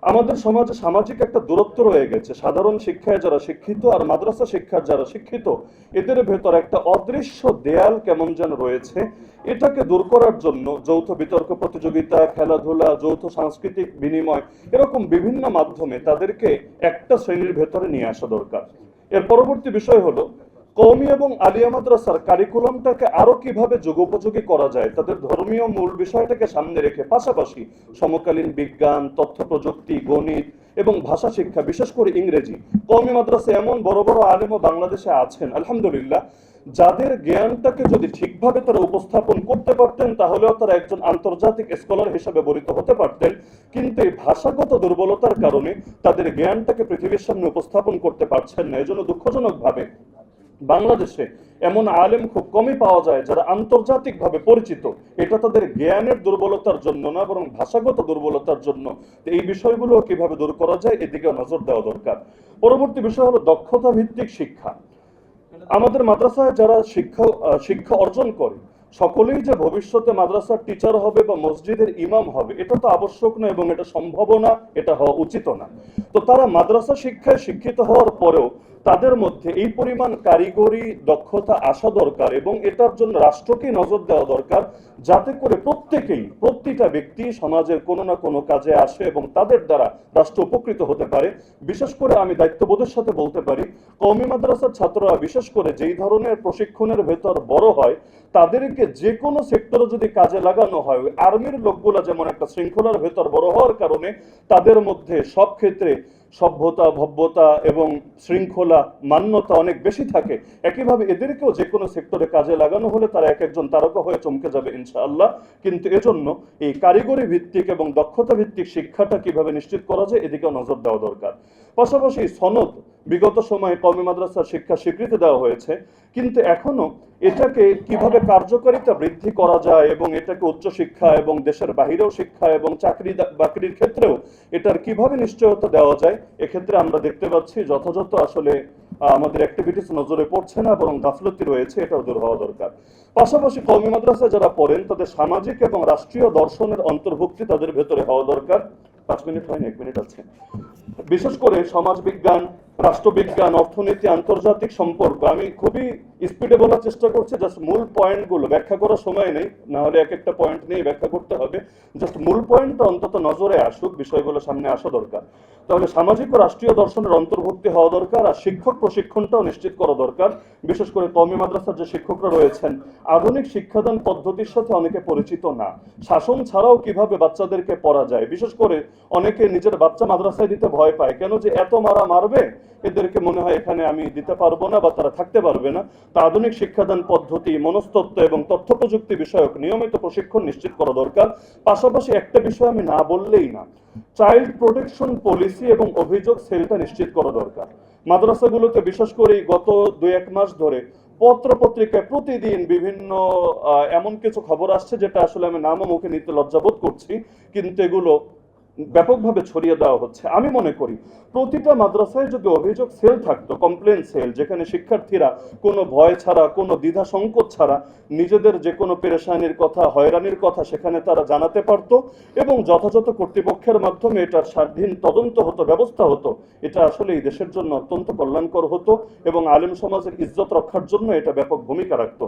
আমাদের সমাজে সামাজিক একটা দূরত্ব রয়ে গেছে। সাধারণ শিক্ষায় যারা শিক্ষিত আর মাদ্রাসা শিক্ষার যারা শিক্ষিত, এদের ভেতর একটা অদৃশ্য দেয়াল কেমন যেন রয়েছে। এটাকে দূর করার জন্য যৌথ বিতর্ক প্রতিযোগিতা, খেলাধুলা, যৌথ সাংস্কৃতিক বিনিময়, এরকম বিভিন্ন মাধ্যমে তাদেরকে একটা শ্রেণীর ভেতরে নিয়ে আসা দরকার। এর পরবর্তী বিষয় হলো কওমি এবং আলিয়া মাদ্রাসার কারিকুলামটাকে আরো কিভাবে যুগোপযোগী করা যায়, তাদের ধর্মীয় মূল বিষয়টাকে সামনে রেখে পাশাপাশি সমকালীন বিজ্ঞান, তথ্য প্রযুক্তি, গণিত এবং ভাষা শিক্ষা, বিশেষ করে ইংরেজি। কওমি মাদ্রাসা এমন বড় বড় আলেমও বাংলাদেশে আছেন আলহামদুলিল্লাহ, যাদের জ্ঞানটাকে যদি ঠিকভাবে তারা উপস্থাপন করতে পারতেন তাহলেও তারা একজন আন্তর্জাতিক স্কলার হিসেবে বরিত হতে পারতেন। কিন্তু এই ভাষাগত দুর্বলতার কারণে তাদের জ্ঞানটাকে পৃথিবীর সামনে উপস্থাপন করতে পারছেন না। এজন্য দুঃখজনকভাবে বাংলাদেশে এমন আলেম খুব কমই পাওয়া যায় যারা আন্তর্জাতিকভাবে পরিচিত। এটা তাদের জ্ঞানের দুর্বলতার জন্য না, বরং ভাষাগত দুর্বলতার জন্য। তো এই বিষয়গুলো কিভাবে দূর করা যায় এদিকে নজর দেওয়া দরকার। পরবর্তী বিষয় হলো দক্ষতা ভিত্তিক শিক্ষা। আমাদের মাদ্রাসায় যারা শিক্ষা অর্জন করে সকলেই যে ভবিষ্যতে মাদ্রাসার টিচার হবে বা মসজিদের ইমাম হবে এটা তো আবশ্যক না, এবং এটা সম্ভব না, এটা হওয়া উচিত না। তো তারা মাদ্রাসা শিক্ষায় শিক্ষিত হওয়ার পরেও তাদের মধ্যে এই পরিমাণ কারিগরি দক্ষতা আসা দরকার, এবং এটার জন্য রাষ্ট্রকে নজর দেওয়া দরকার, যাতে করে প্রতিটা ব্যক্তি সমাজের কোনো না কোনো কাজে আসে এবং তাদের দ্বারা রাষ্ট্র উপকৃত হতে পারে। বিশেষ করে আমি দায়িত্ববোধের সাথে বলতে পারি, কওমি মাদ্রাসার ছাত্ররা বিশেষ করে যেই ধরনের প্রশিক্ষণের ভেতর বড় হয়, তাদেরকে যে কোনো সেক্টরে যদি কাজে লাগানো হয়, আর্মির লোকগুলা যেমন একটা শৃঙ্খলার ভেতর বড় হওয়ার কারণে তাদের মধ্যে সব ক্ষেত্রে সভ্যতা, ভব্যতা এবং শৃঙ্খলা, মান্যতা অনেক বেশি থাকে, একইভাবে এদেরকেও যে কোনো সেক্টরে কাজে লাগানো হলে তারা এক একজন তারকা হয়ে চমকে যাবে ইনশাআল্লাহ। কিন্তু এজন্য এই কারিগরি ভিত্তিক এবং দক্ষতা ভিত্তিক শিক্ষাটা কিভাবে নিশ্চিত করা যায় এদিকেও নজর দেওয়া দরকার। পাশাপাশি সনদ বিগত সময়ে কওমি মাদ্রাসার শিক্ষা স্বীকৃতি দেওয়া হয়েছে, কিন্তু এখনো এটাকে কিভাবে কার্যকারিতা বৃদ্ধি করা যায় এবং এটাকে উচ্চশিক্ষা এবং দেশের বাহিরেও শিক্ষা এবং চাকরি বাকরির ক্ষেত্রেও এটার কিভাবে নিশ্চয়তা দেওয়া যায়, এক্ষেত্রে আমরা দেখতে পাচ্ছি যথাযথ আসলে আমাদের অ্যাক্টিভিটিস নজরে পড়ছে না, বরং গাফলতি রয়েছে, এটাও দূর হওয়া দরকার। পাশাপাশি কওমি মাদ্রাসায় যারা পড়েন তাদের সামাজিক এবং রাষ্ট্রীয় দর্শনের অন্তর্ভুক্তি তাদের ভেতরে হওয়া দরকার। 5 মিনিট হয়নি, 1 মিনিট আছে। বিশেষ করে সমাজবিজ্ঞান, রাষ্ট্রবিজ্ঞান, অর্থনীতি, আন্তর্জাতিক সম্পর্ক, আমি খুবই স্পিডে বলার চেষ্টা করছি, জাস্ট মূল পয়েন্টগুলো, ব্যাখ্যা করার সময় নেই, না হলে এক একটা পয়েন্ট নিয়ে ব্যাখ্যা করতে হবে। জাস্ট মূল পয়েন্টটা অন্তত নজরে আসুক, বিষয়গুলো সামনে আসা দরকার। তাহলে সামাজিক ও রাষ্ট্রীয় দর্শনের অন্তর্ভুক্তি হওয়া দরকার, আর শিক্ষক প্রশিক্ষণটাও নিশ্চিত করা দরকার। বিশেষ করে কওমি মাদ্রাসার যে শিক্ষকরা রয়েছেন আধুনিক শিক্ষাদান পদ্ধতির সাথে অনেকে পরিচিত না। শাসন ছাড়াও কিভাবে বাচ্চাদেরকে পড়া যায়, বিশেষ করে অনেকে নিজের বাচ্চা মাদ্রাসায় দিতে ভয় পায়, কেন যে এত মারবে, এদেরকে মনে হয় এখানে আমি দিতে পারবো না বা তারা থাকতে পারবে না। তা আধুনিক শিক্ষাদান পদ্ধতি, মনস্তত্ত্ব এবং তথ্য প্রযুক্তি বিষয়ক নিয়মিত প্রশিক্ষণ নিশ্চিত করা দরকার। পাশাপাশি একটা বিষয় আমি না বললেই না, চাইল্ড প্রোটেকশন পলিসি এবং অভিযোগ সেলটা নিশ্চিত করা দরকার। মাদ্রাসাগুলোতে বিশেষ করে গত 2-1 মাস ধরে পত্র পত্রিকায় প্রতিদিন বিভিন্ন এমন কিছু খবর আসছে যেটা আসলে আমি নামও মুখে নিতে লজ্জাবোধ করছি, কিন্তু এগুলো ব্যাপকভাবে ছড়িয়ে দেওয়া হচ্ছে। আমি মনে করি প্রতিটা মাদ্রাসায় যদি অভিযোগ সেল থাকতো, কমপ্লেন সেল, যেখানে শিক্ষার্থীরা কোনো ভয় ছাড়া, কোনো দ্বিধা সংকোচ ছাড়া নিজেদের যে কোনো পেরেশানির কথা, হয়রানির কথা সেখানে তারা জানাতে পারতো এবং যথাযথ কর্তৃপক্ষের মাধ্যমে এটার স্বাধীন তদন্ত হতো, ব্যবস্থা হতো, এটা আসলে এই দেশের জন্য অত্যন্ত কল্যাণকর হতো এবং আলেম সমাজের ইজ্জত রক্ষার জন্য এটা ব্যাপক ভূমিকা রাখতো।